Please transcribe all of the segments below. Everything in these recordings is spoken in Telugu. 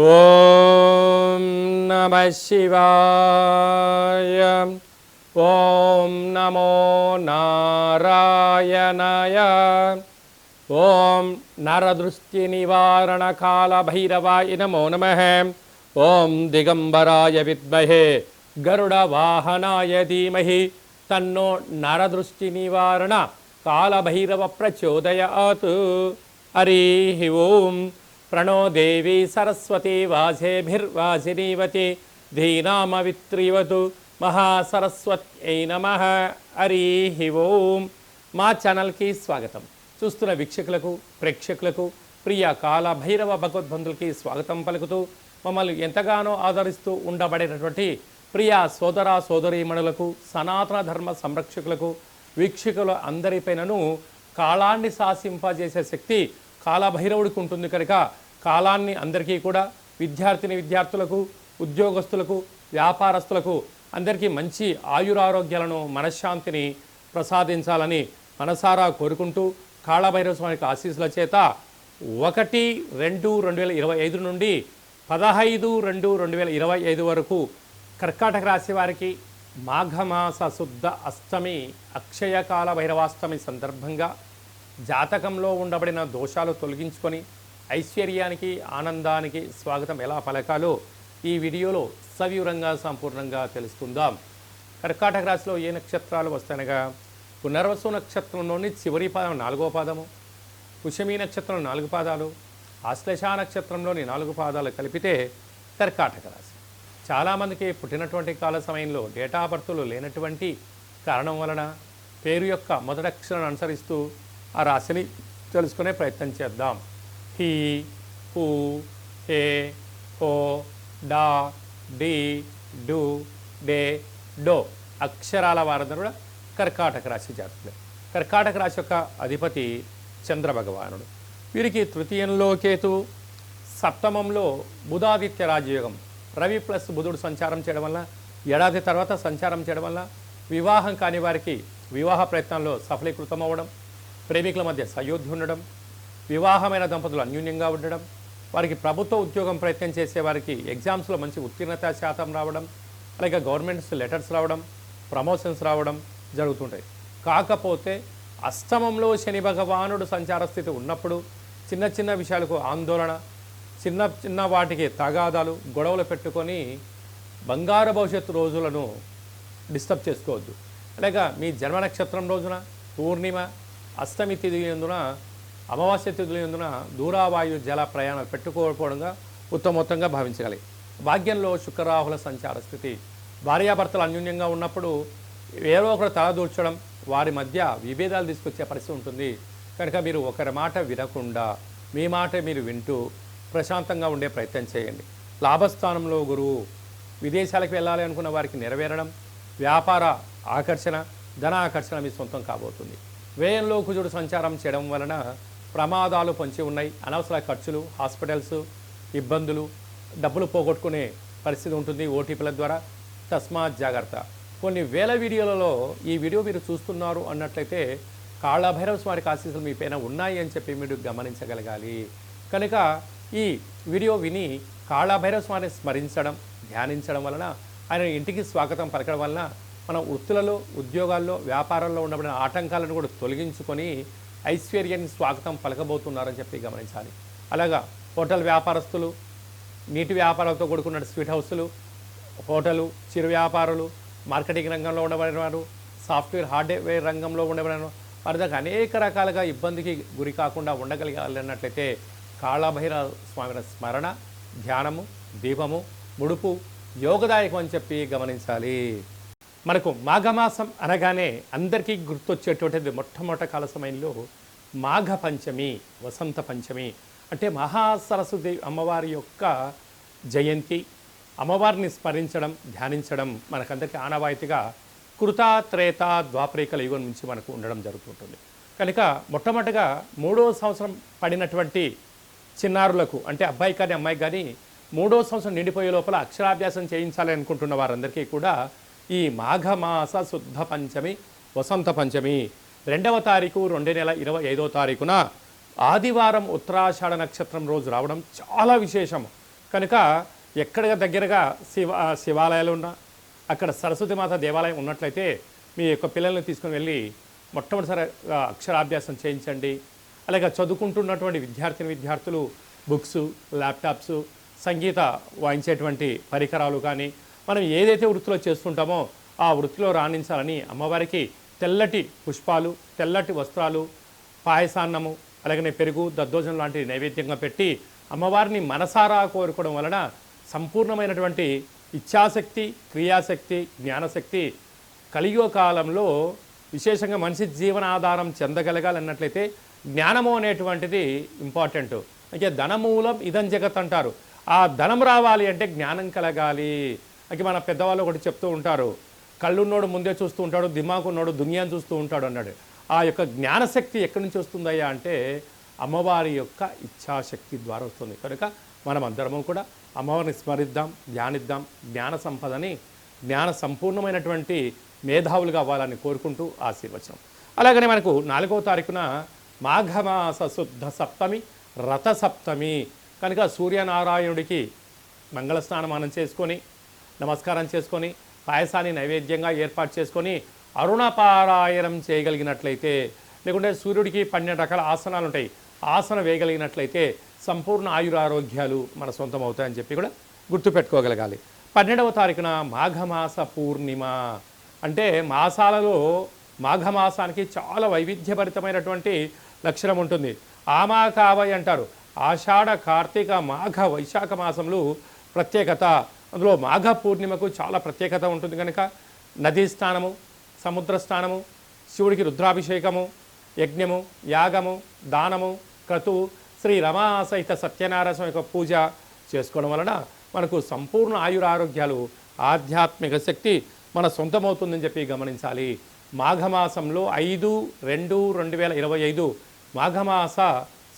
ఓం నమః శివాయ. ఓం నమో నారాయణాయ. ఓం నరదృష్టి నివారణ కాల భైరవాయ నమో నమః. ఓం దిగంబరాయ విద్మహే గరుడ వాహనాయ ధీమహి తన్నో నరదృష్టి నివారణ కాలభైరవ ప్రచోదయాత్. హరి ఓం. ప్రణో దేవి సరస్వతి వాసేభిర్వాసినీవతి ధీనామవిత్రివతు మహాసరస్వత్యై నమః. హరి ఓం. మా ఛానల్కి స్వాగతం. చూస్తున్న వీక్షకులకు ప్రేక్షకులకు ప్రియ కాల భైరవ భగవద్బంధులకి స్వాగతం పలుకుతూ మమ్మల్ని ఎంతగానో ఆదరిస్తూ ఉండబడినటువంటి ప్రియ సోదర సోదరీమణులకు సనాతన ధర్మ సంరక్షకులకు వీక్షకుల అందరిపైనను కాలాన్ని శాసింపజేసే శక్తి కాలభైరవుడికి ఉంటుంది కనుక కాలాన్ని అందరికీ కూడా విద్యార్థులకు ఉద్యోగస్తులకు వ్యాపారస్తులకు అందరికీ మంచి ఆయురారోగ్యాలను మనశ్శాంతిని ప్రసాదించాలని మనసారా కోరుకుంటూ కాళభైరవ స్వామికి ఆశీస్సుల చేత 1-2-2025 నుండి 15-2-2025 వరకు కర్కాటక రాశి వారికి మాఘమాస శుద్ధ అష్టమి అక్షయ కాల భైరవాష్టమి సందర్భంగా జాతకంలో ఉండబడిన దోషాలు తొలగించుకొని ఐశ్వర్యానికి ఆనందానికి స్వాగతం ఎలా పలకాలో ఈ వీడియోలో సవివరంగా సంపూర్ణంగా తెలుసుకుందాం. కర్కాటక రాశిలో ఏ నక్షత్రాలు వస్తాయనగా పునర్వసు నక్షత్రంలోని చివరి పాదం 4వ పాదము, పుష్యమి నక్షత్రం 4 పాదాలు, ఆశ్లేష నక్షత్రంలోని 4 పాదాలు కలిపితే కర్కాటక రాశి. చాలామందికి పుట్టినటువంటి కాల సమయంలో డేటా బర్తులు లేనటువంటి కారణం వలన పేరు యొక్క మొదటి అక్షరాన్ని అనుసరిస్తూ ఆ రాశిని తెలుసుకునే ప్రయత్నం చేద్దాం. హీ, హూ, హే, హో, డా, డి, డు, డే, డో అక్షరాల వారందరూ కూడా కర్కాటక రాశి జాతకులే. కర్కాటక రాశి యొక్క అధిపతి చంద్రభగవానుడు. వీరికి తృతీయంలో కేతు, సప్తమంలో బుధాదిత్య రాజయోగం. రవి ప్లస్ బుధుడు సంచారం చేయడం వల్ల ఏడాది తర్వాత సంచారం చేయడం వల్ల వివాహం కాని వారికి వివాహ ప్రయత్నాల్లో సఫలీకృతం అవ్వడం, ప్రేమికుల మధ్య సయోధ్య ఉండడం, వివాహమైన దంపతులు అన్యూన్యంగా ఉండడం, వారికి ప్రభుత్వ ఉద్యోగం ప్రయత్నం చేసే వారికి ఎగ్జామ్స్లో మంచి ఉత్తీర్ణత శాతం రావడం, అలాగే గవర్నమెంట్స్ లెటర్స్ రావడం, ప్రమోషన్స్ రావడం జరుగుతుంటాయి. కాకపోతే అష్టమంలో శని భగవానుడు సంచార స్థితి ఉన్నప్పుడు చిన్న చిన్న విషయాలకు ఆందోళన, చిన్న చిన్న వాటికి తగాదాలు, గొడవలు పెట్టుకొని బంగారు భవిష్యత్తు రోజులను డిస్టర్బ్ చేసుకోవద్దు. అలాగే మీ జన్మ నక్షత్రం రోజున పూర్ణిమ, అష్టమి తిథి ఎందున, అమావాస్య తిథులు ఎందున దూరావాయు జల ప్రయాణాలు పెట్టుకోకపోవడంగా ఉత్తమోత్తంగా భావించగలిగి. భాగ్యంలో శుక్రరాహుల సంచార స్థితి. భార్యాభర్తలు అన్యూన్యంగా ఉన్నప్పుడు ఏదో ఒకరు తలదూర్చడం, వారి మధ్య విభేదాలు తీసుకొచ్చే పరిస్థితి ఉంటుంది. కనుక మీరు ఒకరి మాట వినకుండా మీ మాట మీరు వింటూ ప్రశాంతంగా ఉండే ప్రయత్నం చేయండి. లాభస్థానంలో గురువు. విదేశాలకు వెళ్ళాలి అనుకున్న వారికి నెరవేరడం, వ్యాపార ఆకర్షణ, ధన ఆకర్షణ మీ సొంతం కాబోతుంది. వ్యయంలో కుజుడు సంచారం చేయడం వలన ప్రమాదాలు పొంచి ఉన్నాయి. అనవసర ఖర్చులు, హాస్పిటల్స్, ఇబ్బందులు, డబ్బులు పోగొట్టుకునే పరిస్థితి ఉంటుంది ఓటీపీల ద్వారా. తస్మాత్ జాగ్రత్త. కొన్ని వేల వీడియోలలో ఈ వీడియో మీరు చూస్తున్నారు అన్నట్లయితే కాళభైరవ స్వామి ఆశీస్సులు మీ పైన ఉన్నాయి అని చెప్పి మీరు గమనించగలగాలి. కనుక ఈ వీడియో విని కాళభైరవ స్వామిని స్మరించడం, ధ్యానించడం వలన ఆయన ఇంటికి స్వాగతం పలకడం వలన మన వృత్తులలో, ఉద్యోగాల్లో, వ్యాపారంలో ఉండబడిన ఆటంకాలను కూడా తొలగించుకొని ఐశ్వర్యాన్ని స్వాగతం పలకబోతున్నారని చెప్పి గమనించాలి. అలాగా హోటల్ వ్యాపారస్తులు, నీటి వ్యాపారాలతో కూడుకున్న స్వీట్ హౌస్లు, హోటలు, చిరు వ్యాపారులు, మార్కెటింగ్ రంగంలో ఉండబడిన వారు, సాఫ్ట్వేర్ హార్డ్వేర్ రంగంలో ఉండబడిన వారి దగ్గర అనేక రకాలుగా ఇబ్బందికి గురి కాకుండా ఉండగలిగాలన్నట్లయితే కాళభైరవ స్వామి స్మరణ, ధ్యానము, దీపము, ముడుపు యోగదాయకం అని చెప్పి గమనించాలి. మనకు మాఘమాసం అనగానే అందరికీ గుర్తొచ్చేటువంటిది మొట్టమొదటి కాల సమయంలో మాఘ పంచమి, వసంత పంచమి. అంటే మహాసరస్వతి అమ్మవారి యొక్క జయంతి. అమ్మవారిని స్మరించడం, ధ్యానించడం మనకందరికీ ఆనవాయితీగా కృత, త్రేత, ద్వాపరికల యుగం నుంచి మనకు ఉండడం జరుగుతుంటుంది. కనుక మొట్టమొదటిగా 3వ సంవత్సరం పడినటువంటి చిన్నారులకు, అంటే అబ్బాయి కానీ అమ్మాయి కానీ 3వ సంవత్సరం నిండిపోయే లోపల అక్షరాభ్యాసం చేయించాలి అనుకుంటున్న వారందరికీ కూడా ఈ మాఘమాస శుద్ధ పంచమి, వసంత పంచమి 2వ తారీఖు 2 నెల 25వ తారీఖున ఆదివారం ఉత్తరాషాఢ నక్షత్రం రోజు రావడం చాలా విశేషం. కనుక ఎక్కడ దగ్గరగా శివాలయాలు ఉన్నా, అక్కడ సరస్వతి మాత దేవాలయం ఉన్నట్లయితే మీ యొక్క పిల్లల్ని తీసుకుని వెళ్ళి మొట్టమొదటిసారిగా అక్షరాభ్యాసం చేయించండి. అలాగే చదువుకుంటున్నటువంటి విద్యార్థులు బుక్స్, ల్యాప్టాప్స్, సంగీత వాయించేటువంటి పరికరాలు కానీ మనం ఏదైతే వృత్తిలో చేస్తుంటామో ఆ వృత్తిలో రాణించాలని అమ్మవారికి తెల్లటి పుష్పాలు, తెల్లటి వస్త్రాలు, పాయసాన్నము, అలాగనే పెరుగు, దద్దోజనం లాంటి నైవేద్యంగా పెట్టి అమ్మవారిని మనసారా కోరుకోవడం వలన సంపూర్ణమైనటువంటి ఇచ్ఛాశక్తి, క్రియాశక్తి, జ్ఞానశక్తి కలియుగ కాలంలో విశేషంగా మనిషి జీవనాధారం చెందగలగాలన్నట్లయితే జ్ఞానము అనేటువంటిది ఇంపార్టెంట్. అయితే ధనమూలం ఇదం జగత్ అంటారు. ఆ ధనం రావాలి అంటే జ్ఞానం కలగాలి. అయితే మన పెద్దవాళ్ళు ఒకటి చెప్తూ ఉంటారు, కళ్ళున్నోడు ముందే చూస్తూ ఉంటాడు, దిమాకున్నోడు దునియాను చూస్తూ ఉంటాడు అన్నాడు. ఆ యొక్క జ్ఞానశక్తి ఎక్కడి నుంచి వస్తుందయ్యా అంటే అమ్మవారి యొక్క ఇచ్ఛాశక్తి ద్వారా వస్తుంది. కనుక మనం అందరము కూడా అమ్మవారిని స్మరిద్దాం, ధ్యానిద్దాం, జ్ఞాన సంపదని, జ్ఞాన సంపూర్ణమైనటువంటి మేధావులుగా అవ్వాలని కోరుకుంటూ ఆశీర్వచనం. అలాగనే మనకు 4వ తారీఖున మాఘమాస శుద్ధ సప్తమి, రథసప్తమి. కనుక సూర్యనారాయణుడికి మంగళ స్నానమానం చేసుకొని, నమస్కారం చేసుకొని, పాయసాన్ని నైవేద్యంగా ఏర్పాటు చేసుకొని అరుణపారాయణం చేయగలిగినట్లయితే, లేకుంటే సూర్యుడికి 12 రకాల ఆసనాలు ఉంటాయి, ఆసనం వేయగలిగినట్లయితే సంపూర్ణ ఆయురారోగ్యాలు మన సొంతం అవుతాయని చెప్పి కూడా గుర్తుపెట్టుకోగలగాలి. 12వ తారీఖున మాఘమాస పూర్ణిమ. అంటే మాసాలలో మాఘమాసానికి చాలా వైవిధ్యభరితమైనటువంటి లక్షణం ఉంటుంది. ఆమాకావై అంటారు. ఆషాఢ, కార్తీక, మాఘ, వైశాఖ మాసంలో ప్రత్యేకత. అందులో మాఘ పూర్ణిమకు చాలా ప్రత్యేకత ఉంటుంది. కనుక నదీ స్నానము, సముద్ర స్నానము, శివుడికి రుద్రాభిషేకము, యజ్ఞము, యాగము, దానము, క్రతువు, శ్రీ రమా సహిత సత్యనారాయణ స్వామి యొక్క పూజ చేసుకోవడం వలన మనకు సంపూర్ణ ఆయురారోగ్యాలు, ఆధ్యాత్మిక శక్తి మన సొంతమవుతుందని చెప్పి గమనించాలి. మాఘమాసంలో 5/2/2025 మాఘమాస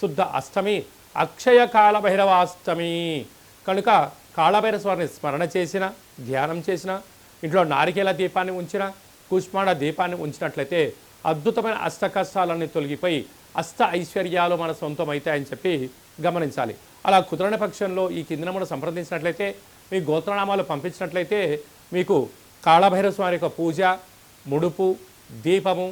శుద్ధ అష్టమి, అక్షయ కాలభైరవాష్టమి. కనుక కాళభైరవ స్వామిని స్మరణ చేసిన, ధ్యానం చేసిన, ఇంట్లో నారికేల దీపాన్ని ఉంచిన, కూష్మాండ దీపాన్ని ఉంచినట్లయితే అద్భుతమైన అష్ట కష్టాలన్నీ తొలగిపోయి అష్ట ఐశ్వర్యాలు మన సొంతం అవుతాయని చెప్పి గమనించాలి. అలా కుదరని పక్షంలో ఈ కింద మనం సంప్రదించినట్లయితే, మీ గోత్రనామాలు పంపించినట్లయితే మీకు కాళభైరవ స్వామి యొక్క పూజ, ముడుపు, దీపము,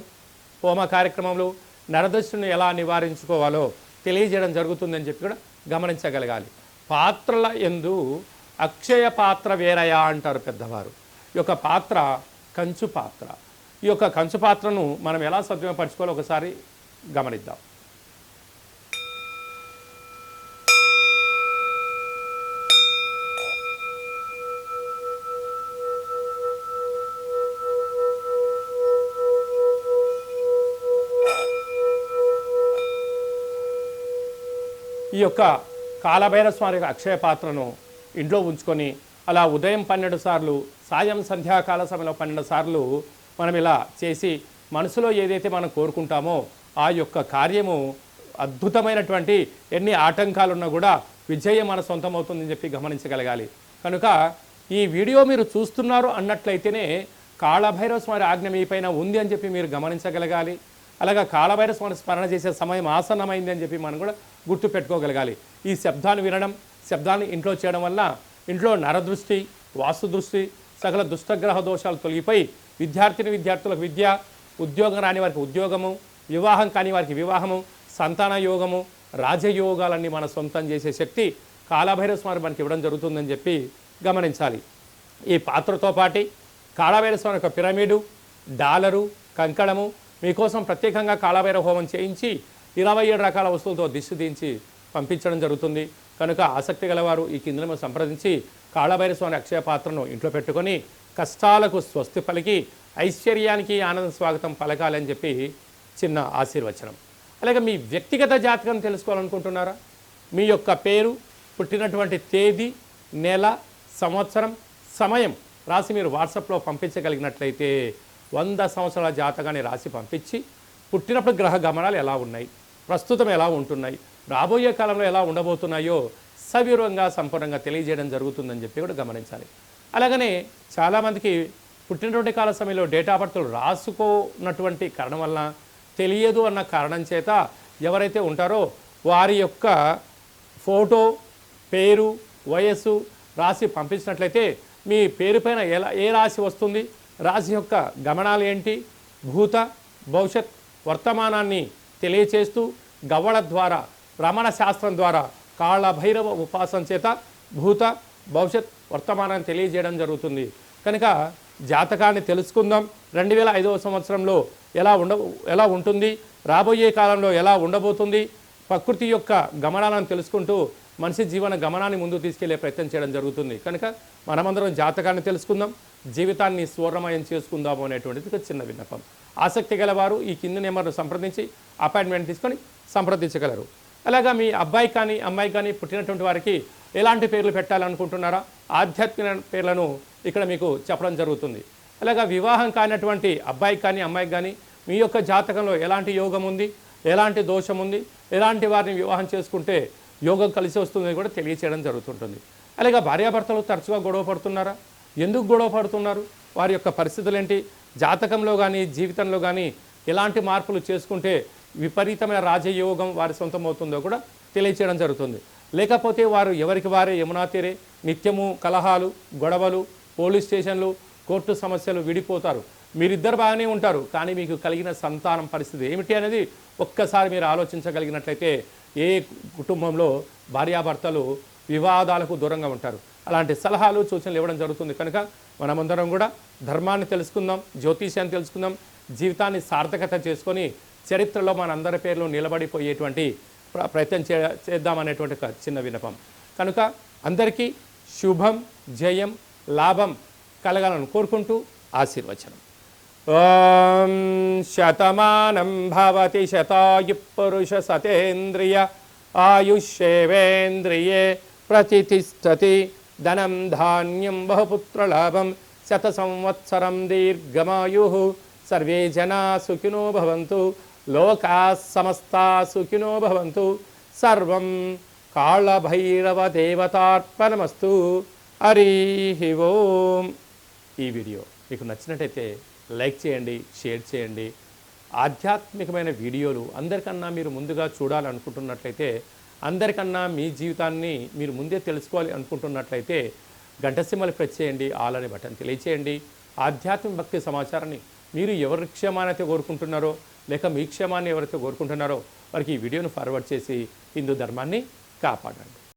హోమ కార్యక్రమంలో నరదృష్టిని ఎలా నివారించుకోవాలో తెలియజేయడం జరుగుతుందని చెప్పి కూడా గమనించగలగాలి. పాత్రల యందు అక్షయ పాత్ర వేరయా అంటారు పెద్దవారు. ఈ యొక్క పాత్ర కంచు పాత్ర. ఈ యొక్క కంచు పాత్రను మనం ఎలా సద్వినియోగపరచుకోవాలో ఒకసారి గమనిద్దాం. ఈ యొక్క కాళభైరవ స్వామి యొక్క అక్షయ పాత్రను ఇంట్లో ఉంచుకొని అలా ఉదయం 12 సార్లు, సాయం సంధ్యాకాల సమయంలో 12 సార్లు మనం ఇలా చేసి మనసులో ఏదైతే మనం కోరుకుంటామో ఆ యొక్క కార్యము అద్భుతమైనటువంటి ఎన్ని ఆటంకాలున్నా కూడా విజయం మన సొంతం అవుతుందని చెప్పి గమనించగలగాలి. కనుక ఈ వీడియో మీరు చూస్తున్నారు అన్నట్లయితేనే కాళభైరవ స్వామి ఆజ్ఞ మీ పైన ఉంది అని చెప్పి మీరు గమనించగలగాలి. అలాగా కాళభైరవ స్వామి స్మరణ చేసే సమయం ఆసన్నమైంది అని చెప్పి మనం కూడా గుర్తుపెట్టుకోగలగాలి. ఈ శబ్దాన్ని వినడం, శబ్దాన్ని ఇంట్లో చేయడం వల్ల ఇంట్లో నరదృష్టి, వాస్తు దృష్టి, సకల దుష్టగ్రహ దోషాలు తొలగిపోయి విద్యార్థులకు విద్య, ఉద్యోగం రాని వారికి ఉద్యోగము, వివాహం కాని వారికి వివాహము, సంతాన యోగము, రాజయోగాలన్నీ మన సొంతం చేసే శక్తి కాళభైరవ స్వామి మనకి ఇవ్వడం జరుగుతుందని చెప్పి గమనించాలి. ఈ పాత్రతో పాటు కాళభైరవ స్వామి యొక్క పిరమిడు, డాలరు, కంకణము మీకోసం ప్రత్యేకంగా కాళభైరవ హోమం చేయించి 27 రకాల వస్తువులతో దిష్టి దించి పంపించడం జరుగుతుంది. కనుక ఆసక్తి గలవారు ఈ కింద సంప్రదించి కాళభైరవ స్వామి అక్షయ పాత్రను ఇంట్లో పెట్టుకొని కష్టాలకు స్వస్తి పలికి ఐశ్వర్యానికి ఆనంద స్వాగతం పలకాలని చెప్పి చిన్న ఆశీర్వచనం. అలాగే మీ వ్యక్తిగత జాతకం తెలుసుకోవాలనుకుంటున్నారా? మీ యొక్క పేరు, పుట్టినటువంటి తేదీ, నెల, సంవత్సరం, సమయం రాసి మీరు వాట్సాప్లో పంపించగలిగినట్లయితే 100 సంవత్సరాల జాతకాన్ని రాసి పంపించి పుట్టినప్పుడు గ్రహ గమనాలు ఎలా ఉన్నాయి, ప్రస్తుతం ఎలా ఉంటున్నాయి, రాబోయే కాలంలో ఎలా ఉండబోతున్నాయో సవివరంగా సంపూర్ణంగా తెలియజేయడం జరుగుతుందని చెప్పి కూడా గమనించాలి. అలాగనే చాలామందికి పుట్టినటువంటి కాల సమయంలో డేటా బర్త్లు రాసుకోనటువంటి కారణం వలన, తెలియదు అన్న కారణం చేత ఎవరైతే ఉంటారో వారి యొక్క ఫోటో, పేరు, వయస్సు రాశి పంపించినట్లయితే మీ పేరు పైన ఏ రాశి వస్తుంది, రాశి యొక్క గమనాలు ఏంటి, భూత భవిష్యత్ వర్తమానాన్ని తెలియచేస్తూ గవ్వల ద్వారా రమణ శాస్త్రం ద్వారా కాళ్ళ భైరవ ఉపాసన చేత భూత భవిష్యత్ వర్తమానాన్ని తెలియజేయడం జరుగుతుంది. కనుక జాతకాన్ని తెలుసుకుందాం. 2005వ సంవత్సరంలో ఎలా ఉంటుంది, రాబోయే కాలంలో ఎలా ఉండబోతుంది, ప్రకృతి యొక్క గమనాలను తెలుసుకుంటూ మనిషి జీవన గమనాన్ని ముందుకు తీసుకెళ్లే ప్రయత్నం చేయడం జరుగుతుంది. కనుక మనమందరం జాతకాన్ని తెలుసుకుందాం, జీవితాన్ని స్వర్ణమయం చేసుకుందాము అనేటువంటిది ఒక చిన్న విన్నపం. ఆసక్తి గలవారు ఈ కింది నెంబర్ను సంప్రదించి అపాయింట్మెంట్ తీసుకొని సంప్రదించగలరు. అలాగా మీ అబ్బాయి కానీ అమ్మాయి కానీ పుట్టినటువంటి వారికి ఎలాంటి పేర్లు పెట్టాలనుకుంటున్నారా, ఆధ్యాత్మిక పేర్లను ఇక్కడ మీకు చెప్పడం జరుగుతుంది. అలాగా వివాహం కానటువంటి అబ్బాయికి కానీ అమ్మాయికి కానీ మీ యొక్క జాతకంలో ఎలాంటి యోగం ఉంది, ఎలాంటి దోషం ఉంది, ఎలాంటి వారిని వివాహం చేసుకుంటే యోగం కలిసి వస్తుందని కూడా తెలియచేయడం జరుగుతుంటుంది. అలాగే భార్యాభర్తలు తరచుగా గొడవ పడుతున్నారా, ఎందుకు గొడవ పడుతున్నారు, వారి యొక్క పరిస్థితులు ఏంటి, జాతకంలో కానీ జీవితంలో కానీ ఎలాంటి మార్పులు చేసుకుంటే విపరీతమైన రాజయోగం వారి సొంతం అవుతుందో కూడా తెలియచేయడం జరుగుతుంది. లేకపోతే వారు ఎవరికి వారే యమునా తీరే నిత్యము కలహాలు, గొడవలు, పోలీస్ స్టేషన్లు, కోర్టు సమస్యలు, విడిపోతారు. మీరిద్దరు బాగానే ఉంటారు, కానీ మీకు కలిగిన సంతానం పరిస్థితి ఏమిటి అనేది ఒక్కసారి మీరు ఆలోచించగలిగినట్లయితే ఏ కుటుంబంలో భార్యాభర్తలు వివాదాలకు దూరంగా ఉంటారు. అలాంటి సలహాలు సూచనలు ఇవ్వడం జరుగుతుంది. కనుక మనమందరం కూడా ధర్మాన్ని తెలుసుకుందాం, జ్యోతిష్యాన్ని తెలుసుకుందాం, జీవితాన్ని సార్థకత చేసుకొని చరిత్రలో మనందరి పేర్లు నిలబడిపోయేటువంటి ప్రయత్నం చేద్దామనేటువంటి ఒక చిన్న విన్నపం. కనుక అందరికీ శుభం, జయం, లాభం కలగాలని కోరుకుంటూ ఆశీర్వచనం. ఓం శతమానం భవతి శతాయు పురుష సతేంద్రియ ఆయుష్యేవేంద్రియే ప్రతిష్టతి ధనం ధాన్యం బహుపుత్రలాభం శత సంవత్సరం దీర్ఘమాయు సర్వే జనా సుఖినో భవంతు లోకా సమస్తా సుఖినో భవంతు సర్వం కాళభైరవ దేవతార్పణమస్తు. హరి ఓం. ఈ వీడియో మీకు నచ్చినట్టయితే లైక్ చేయండి, షేర్ చేయండి. ఆధ్యాత్మికమైన వీడియోలు అందరికన్నా మీరు ముందుగా చూడాలనుకుంటున్నట్లయితే, అందరికన్నా మీ జీవితాన్ని మీరు ముందే తెలుసుకోవాలి అనుకుంటున్నట్లయితే గంట సింబల్ ప్రెస్ చేయండి, ఆల్ అనే బటన్ తెలియచేయండి. ఆధ్యాత్మిక భక్తి సమాచారాన్ని మీరు ఎవరి క్షేమాన్ని అయితే కోరుకుంటున్నారో, లేక మీ క్షేమాన్ని ఎవరైతే కోరుకుంటున్నారో వారికి ఈ వీడియోను ఫార్వర్డ్ చేసి హిందూ ధర్మాన్ని కాపాడండి.